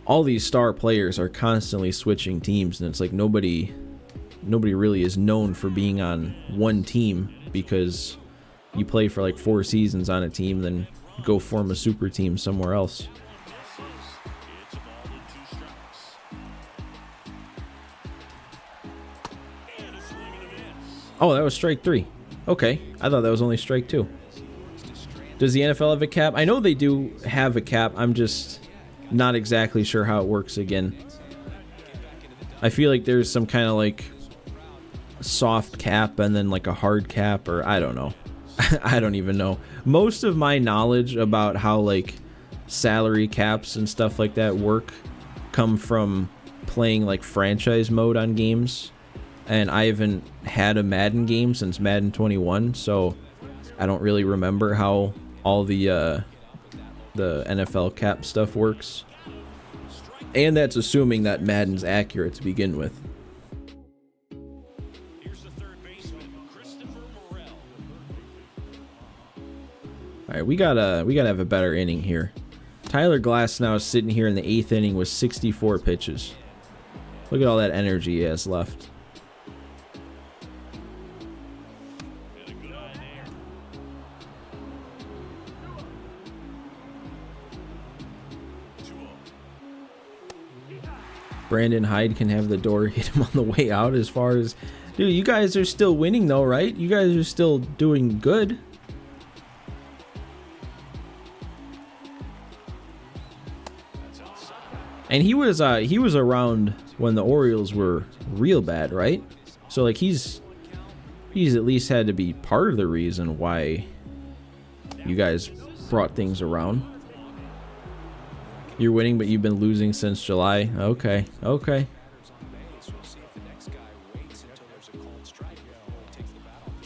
all these star players are constantly switching teams, and it's like nobody really is known for being on one team, because you play for like 4 seasons on a team, then go form a super team somewhere else. Oh, that was strike 3. Okay, I thought that was only strike 2. Does the NFL have a cap? I know they do have a cap. I'm just not exactly sure how it works again. I feel like there's some kind of like soft cap and then like a hard cap, or I don't know. I don't even know. Most of my knowledge about how like salary caps and stuff like that work come from playing like franchise mode on games. And I haven't had a Madden game since Madden 21, so I don't really remember how all the NFL cap stuff works. And that's assuming that Madden's accurate to begin with. All right, we gotta have a better inning here. Tyler Glass now is sitting here in the 8th inning with 64 pitches. Look at all that energy he has left. Brandon Hyde can have the door hit him on the way out. As far as, dude, you guys are still winning though, right? You guys are still doing good. And he was around when the Orioles were real bad, right? So like he's at least had to be part of the reason why you guys brought things around. You're winning, but you've been losing since July. Okay.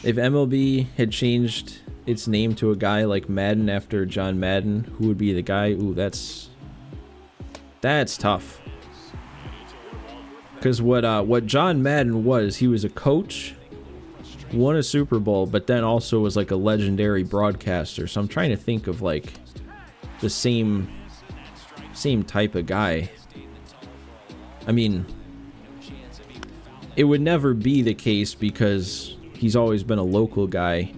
If MLB had changed its name to a guy like Madden after John Madden, who would be the guy? Ooh, that's tough. Because what John Madden was, he was a coach, won a Super Bowl, but then also was like a legendary broadcaster. So I'm trying to think of like the same type of guy. I mean, it would never be the case because he's always been a local guy,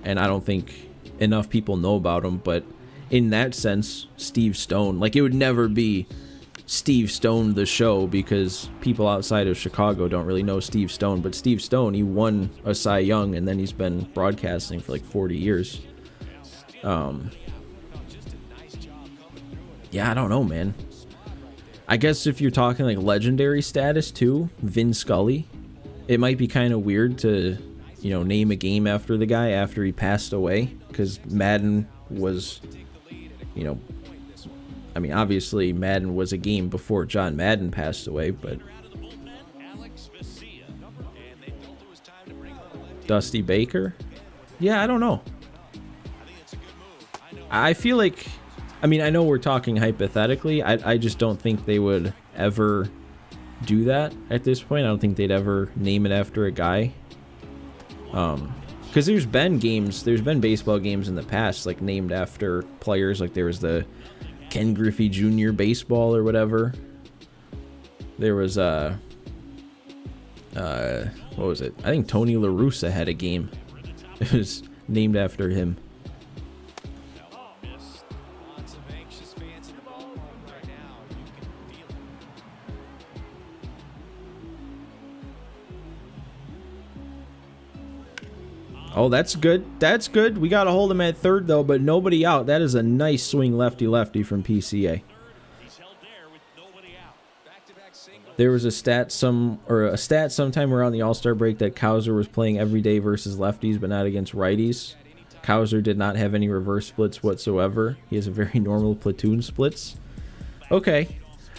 and I don't think enough people know about him. But in that sense, Steve Stone, like it would never be Steve Stone the show because people outside of Chicago don't really know Steve Stone. But Steve Stone, he won a Cy Young, and then he's been broadcasting for like 40 years. Yeah, I don't know, man. I guess if you're talking like legendary status too, Vin Scully, it might be kind of weird to, you know, name a game after the guy after he passed away, because Madden was, you know, I mean, obviously Madden was a game before John Madden passed away, but Dusty Baker? Yeah, I don't know. I feel like, I mean, I know we're talking hypothetically. I just don't think they would ever do that at this point. I don't think they'd ever name it after a guy. Because there's been baseball games in the past, like, named after players. Like, there was the Ken Griffey Jr. baseball or whatever. There was, what was it? I think Tony La Russa had a game. It was named after him. Oh, that's good. That's good. We got to hold him at third, though, but nobody out. That is a nice swing lefty-lefty from PCA. There was a stat sometime around the All-Star break that Cowser was playing every day versus lefties, but not against righties. Cowser did not have any reverse splits whatsoever. He has a very normal platoon splits. Okay.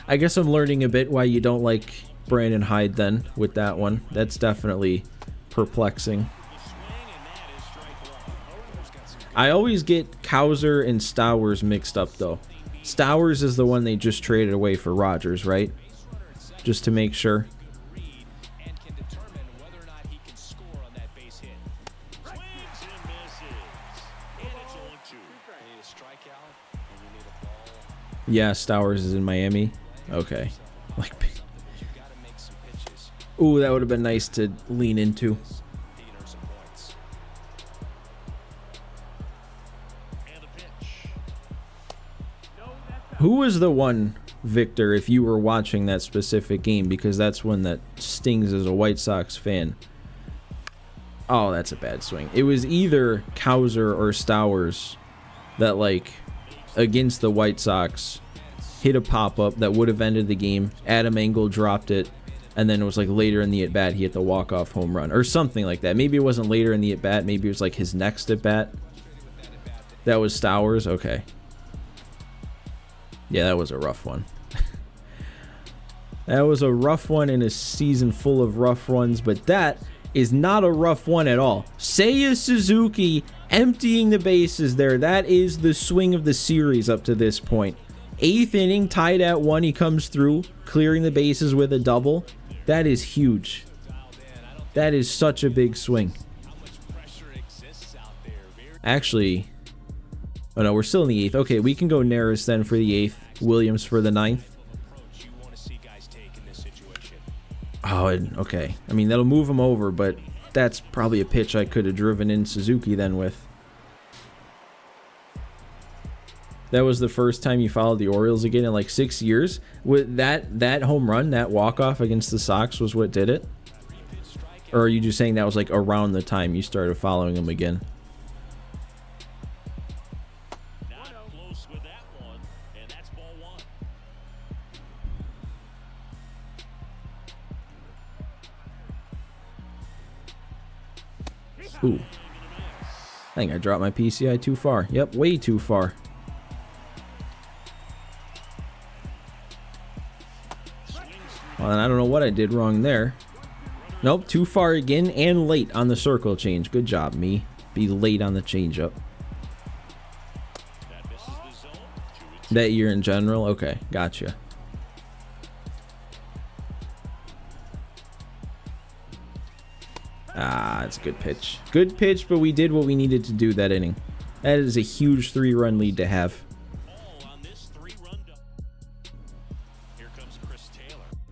I guess I'm learning a bit why you don't like Brandon Hyde then with that one. That's definitely perplexing. I always get Cowser and Stowers mixed up, though. Stowers is the one they just traded away for Rogers, right? Just to make sure. Yeah, Stowers is in Miami. Okay. Like, ooh, that would have been nice to lean into. Who was the one, Victor, if you were watching that specific game? Because that's one that stings as a White Sox fan. Oh, that's a bad swing. It was either Cowser or Stowers that, like, against the White Sox, hit a pop-up that would have ended the game. Adam Engel dropped it, and then it was like later in the at-bat, he hit the walk-off home run, or something like that. Maybe it wasn't later in the at-bat. Maybe it was like his next at-bat. That was Stowers? Okay. Yeah, that was a rough one. That was a rough one in a season full of rough ones, but that is not a rough one at all. Seiya Suzuki emptying the bases there. That is the swing of the series up to this point. 8th inning, tied at 1. He comes through, clearing the bases with a double. That is huge. That is such a big swing. Actually, oh no, we're still in the 8th. Okay, we can go Neris then for the 8th. Williams for the 9th. Oh, okay. I mean, that'll move him over, but that's probably a pitch I could have driven in Suzuki then with. That was the first time you followed the Orioles again in like 6 years. With that home run, that walk-off against the Sox was what did it? Or are you just saying that was like around the time you started following them again? Ooh. I think I dropped my PCI too far. Yep, way too far. Well, I don't know what I did wrong there. Nope, too far again and late on the circle change. Good job, me. Be late on the changeup. That year in general? Okay, gotcha. Ah, it's a good pitch. Good pitch, but we did what we needed to do that inning. That is a huge 3-run lead to have.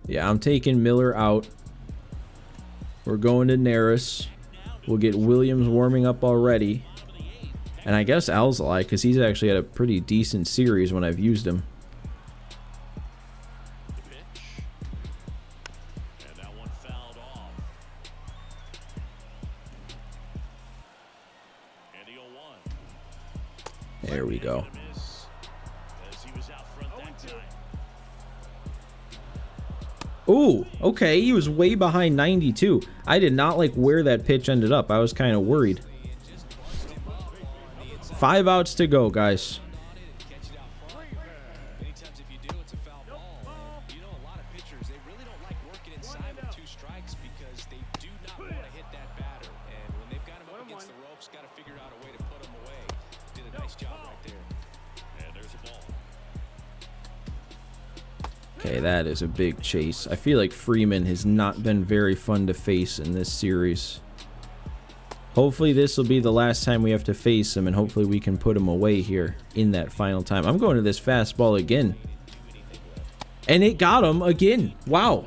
Yeah, I'm taking Miller out. We're going to Neris. We'll get Williams warming up already. And I guess Alzolay, because he's actually had a pretty decent series when I've used him. There we go. Ooh, okay, he was way behind 92. I did not like where that pitch ended up. I was kind of worried. 5 outs to go, guys. Okay, that is a big chase. I feel like Freeman has not been very fun to face in this series. Hopefully this will be the last time we have to face him, and hopefully we can put him away here in that final time. I'm going to this fastball again. And it got him again. Wow.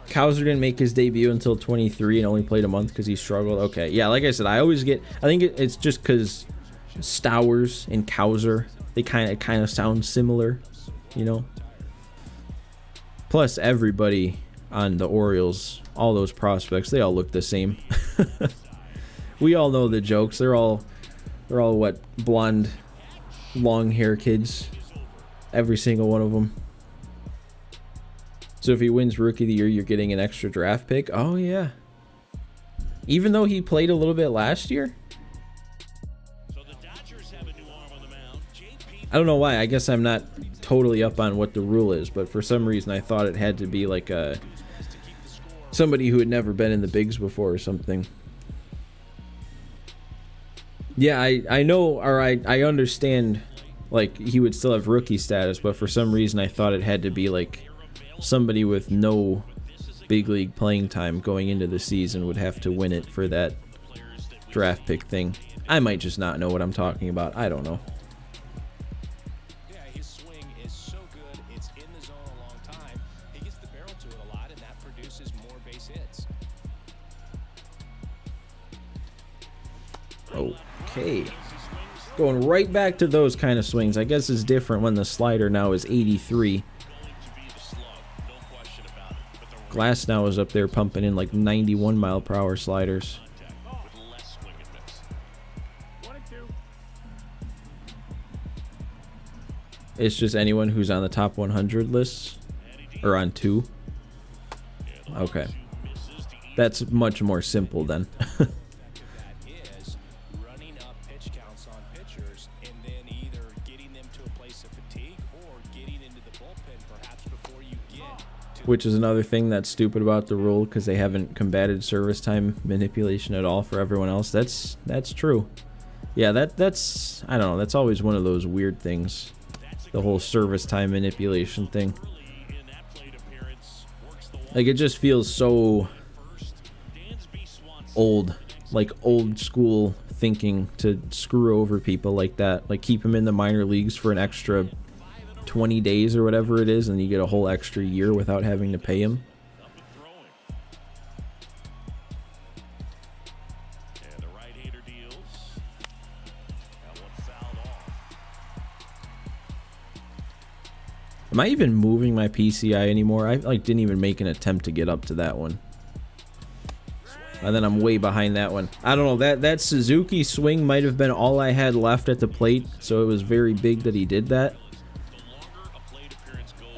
Cowser didn't make his debut until 23 and only played a month because he struggled. Okay, yeah, like I said, I think it's just because Stowers and Cowser, they kind of sound similar, you know. Plus, everybody on the Orioles, all those prospects, they all look the same. We all know the jokes. They're all what, blonde, long hair kids. Every single one of them. So if he wins Rookie of the Year, you're getting an extra draft pick. Oh yeah. Even though he played a little bit last year. I don't know why. I guess I'm not totally up on what the rule is, but for some reason I thought it had to be like somebody who had never been in the bigs before or something. Yeah, I know, or I understand, like, he would still have rookie status, but for some reason I thought it had to be like somebody with no big league playing time going into the season would have to win it for that draft pick thing. I might just not know what I'm talking about. I don't know. Yeah, his swing is so good. It's in the zone a long time. He gets the barrel to it a lot, and that produces more base hits. Okay. Going right back to those kind of swings. I guess it's different when the slider now is 83. Glass now is up there pumping in like 91 mile per hour sliders. It's just anyone who's on the top 100 lists or on 2. Okay. That's much more simple then. Which is another thing that's stupid about the rule, because they haven't combated service time manipulation at all for everyone else. That's true. Yeah, that's I don't know, that's always one of those weird things. The whole service time manipulation thing. Like, it just feels so old, like old school thinking to screw over people like that. Like, keep them in the minor leagues for an extra 20 days or whatever it is, and you get a whole extra year without having to pay him. Am I even moving my PCI anymore? I didn't even make an attempt to get up to that one. And then I'm way behind that one. I don't know, that Suzuki swing might have been all I had left at the plate, so it was very big that he did that.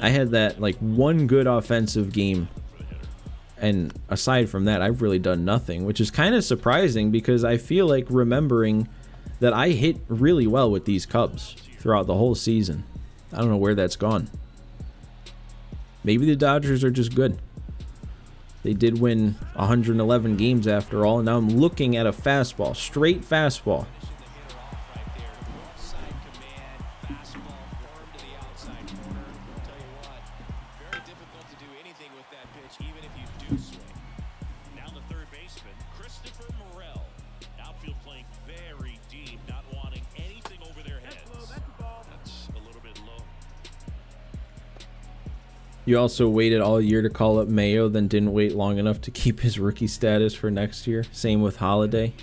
I had that like one good offensive game, and aside from that I've really done nothing, which is kind of surprising because I feel like remembering that I hit really well with these Cubs throughout the whole season. I don't know where that's gone. Maybe the Dodgers are just good. They did win 111 games after all, and now I'm looking at a fastball, straight fastball. You also waited all year to call up Mayo, then didn't wait long enough to keep his rookie status for next year. Same with Holiday.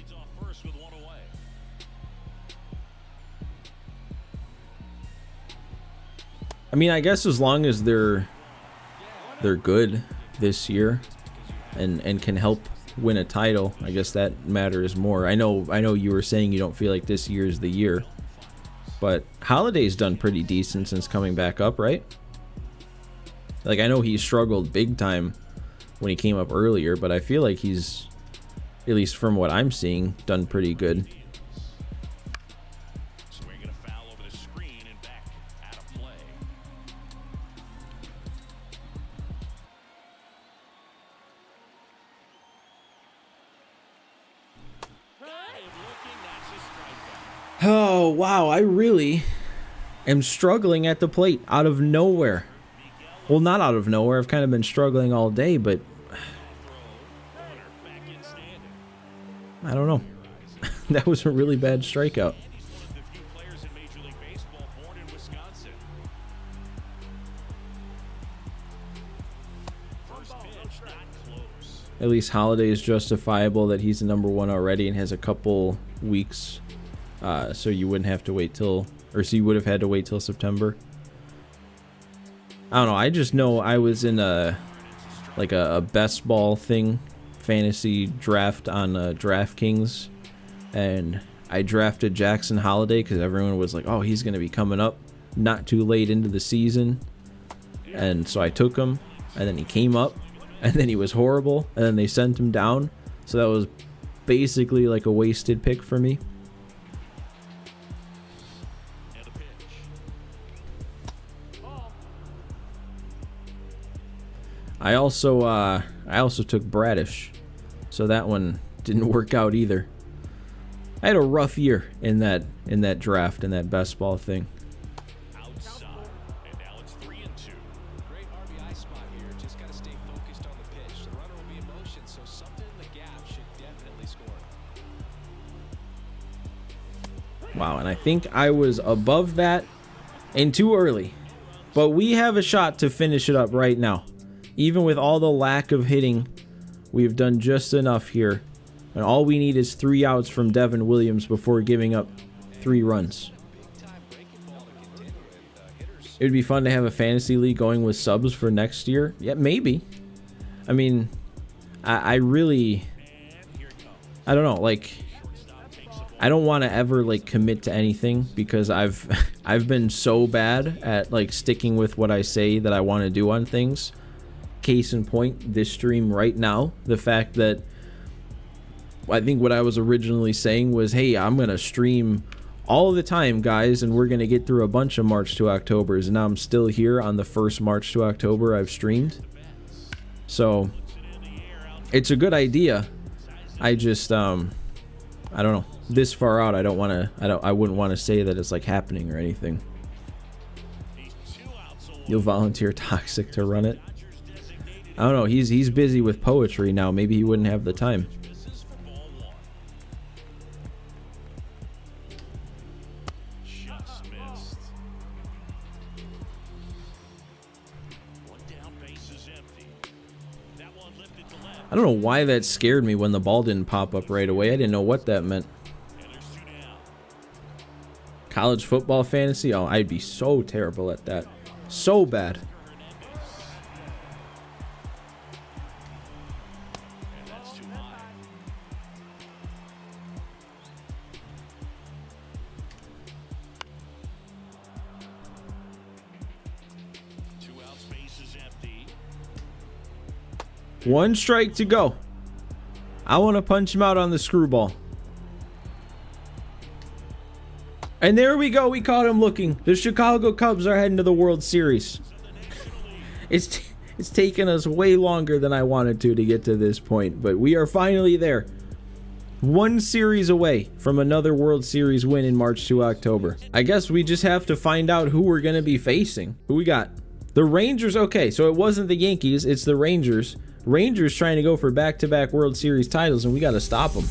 I mean, I guess as long as they're good this year and can help win a title, I guess that matters more. I know you were saying you don't feel like this year is the year, but Holiday's done pretty decent since coming back up, right? Like, I know he struggled big time when he came up earlier, but I feel like he's, at least from what I'm seeing, done pretty good. Swinging a foul over the screen and back out of play. Oh, wow, I really am struggling at the plate out of nowhere. Well, not out of nowhere. I've kind of been struggling all day, but I don't know. That was a really bad strikeout. He's one of the few players in Major League Baseball born in Wisconsin. First pitch, not close. At least Holiday is justifiable that he's the number one already and has a couple weeks. So you wouldn't have to wait till, or so you would have had to wait till September. I don't know. I just know I was in a best ball thing, fantasy draft on DraftKings, and I drafted Jackson Holiday because everyone was like, "Oh, he's going to be coming up not too late into the season," and so I took him, and then he came up, and then he was horrible, and then they sent him down. So that was basically like a wasted pick for me. And a pitch. I also took Bradish, so that one didn't work out either. I had a rough year in that draft, in that best ball thing. Outside. And now it's 3-2. Great RBI spot here. Just got to stay focused on the pitch. The runner will be in motion, so something in the gap should definitely score. Wow, and I think I was above that and too early. But we have a shot to finish it up right now. Even with all the lack of hitting, we've done just enough here. And all we need is 3 outs from Devin Williams before giving up 3 runs. It would be fun to have a fantasy league going with subs for next year. Yeah, maybe. I mean, I really, I don't know, like, I don't want to ever like commit to anything because I've been so bad at like sticking with what I say that I want to do on things. Case in point, this stream right now, the fact that I think what I was originally saying was, hey, I'm going to stream all the time, guys, and we're going to get through a bunch of March to Octobers. And now I'm still here on the first March to October I've streamed. So it's a good idea. I just, I don't know. This far out, I wouldn't want to say that it's like happening or anything. You'll volunteer Toxic to run it. I don't know. He's busy with poetry now. Maybe he wouldn't have the time. Just missed. One down, base is empty. That one lifted to left. I don't know why that scared me when the ball didn't pop up right away. I didn't know what that meant. And there's 2 down. College football fantasy? Oh, I'd be so terrible at that. So bad. And that's too high. Two outs, base is empty. 1 strike to go. I want to punch him out on the screwball. And there we go. We caught him looking. The Chicago Cubs are heading to the World Series. It's taken us way longer than I wanted to get to this point, but we are finally there. 1 series away from another World Series win in March to October. I guess we just have to find out who we're going to be facing. Who we got? The Rangers. Okay, so it wasn't the Yankees. It's the Rangers. Rangers trying to go for back-to-back World Series titles, and we got to stop them.